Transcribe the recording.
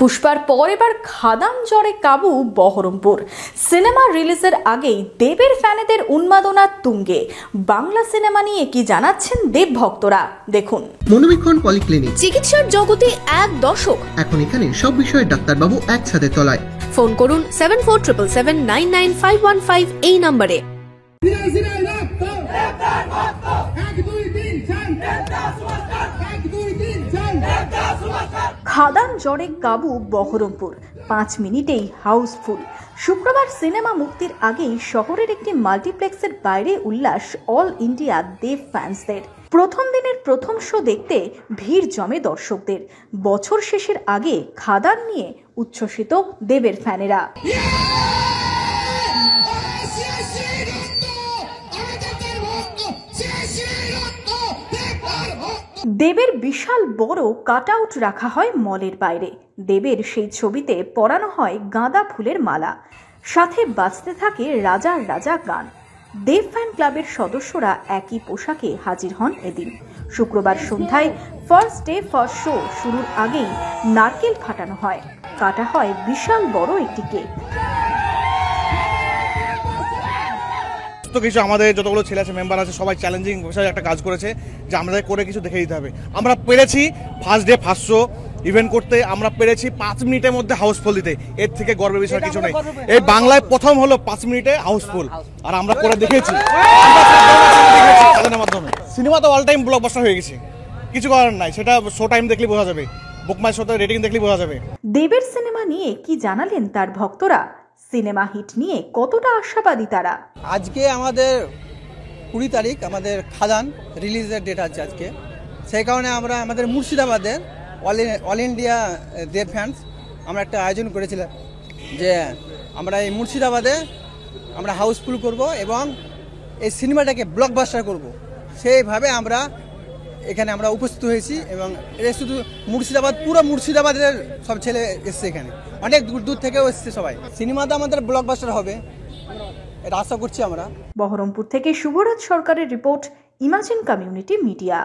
পুষ্পার পর এবার খাদান জ্বরে কাবু বহরমপুর। সিনেমা রিলিজের আগেই দেবের ফ্যানেদের উন্মাদনা তুঙ্গে। বাংলা সিনেমা নিয়ে কি জানাচ্ছেন দেব ভক্তরা, দেখুন। মনোবীক্ষণ পলিক্লিনিক, চিকিৎসার জগতে এক দশক। এখন এখানে সব বিষয়ে ডাক্তারবাবু একসাথে তলায়। ফোন করুন 7477799515 এই নম্বরে। খাদান জ্বরে কাবু বহরমপুর, 5 মিনিটেই হাউসফুল। শুক্রবার সিনেমা মুক্তির আগেই শহরের একটি মাল্টিপ্লেক্সের বাইরে উল্লাস অল ইন্ডিয়া দেব ফ্যান্সদের। প্রথম দিনের প্রথম শো দেখতে ভিড় জমে দর্শকদের। বছর শেষের আগে খাদান নিয়ে উচ্ছ্বসিত দেবের ফ্যানেরা। দেবের বিশাল বড় কাট আউট রাখা হয় মলের বাইরে। দেবের সেই ছবিতে পরানো হয় গাঁদা ফুলের মালা, সাথে বাজতে থাকে রাজার রাজা গান। দেব ফ্যান ক্লাবের সদস্যরা একই পোশাকে হাজির হন এদিন। শুক্রবার সন্ধ্যায় ফার্স্ট ডে ফার্স্ট শো শুরুর আগেই নারকেল ফাটানো হয়, কাটা হয় বিশাল বড় একটি কেক। কিছু আমাদের যতগুলো ছেলে আছে, মেম্বার আছে, সবাই চ্যালেঞ্জিং বিষয়ে একটা কাজ করেছে যে আমাদের করে কিছু দেখে দিতে হবে। আমরা পেরেছি first day first show event করতে, আমরা পেরেছি 5 মিনিটের মধ্যে হাউসফুল দিতে। এর থেকে গর্বের বিষয় কিছু নেই। এই বাংলায় প্রথম হলো 5 মিনিটে হাউসফুল, আর আমরা করে দেখেছি মাধ্যমে। সিনেমা তো অল টাইম ব্লকবাস্টার হয়ে গেছে, কিছু করার নাই। সেটা শো টাইম দেখলে বোঝা যাবে, বুক মাই শোতে রেটিং দেখলে বোঝা যাবে। দেবের সিনেমা নিয়ে কি জানালেন তার ভক্তরা, সিনেমা হিট নিয়ে কতটা আশাবাদী তারা। আজকে আমাদের 20 তারিখ আমাদের খাদান রিলিজের ডেট আছে আজকে। সেই কারণে আমরা আমাদের মুর্শিদাবাদের অল ইন্ডিয়া দেব ফ্যান্স আমরা একটা আয়োজন করেছিলাম যে আমরা এই মুর্শিদাবাদে আমরা হাউসফুল করব এবং এই সিনেমাটাকে ব্লকবাস্টার করব। সেইভাবে আমরা এখানে আমরা উপস্থিত হয়েছি এবং এটা শুধু মুর্শিদাবাদ, পুরো মুর্শিদাবাদের সব ছেলে এসছে এখানে, অনেক দূর দূর থেকেও এসছে সবাই। সিনেমাটা আমাদের ব্লকবাস্টার হবে এটা আশা করছি আমরা। বহরমপুর থেকে শুভরাজ সরকারের রিপোর্ট, ইমাজিন কমিউনিটি মিডিয়া।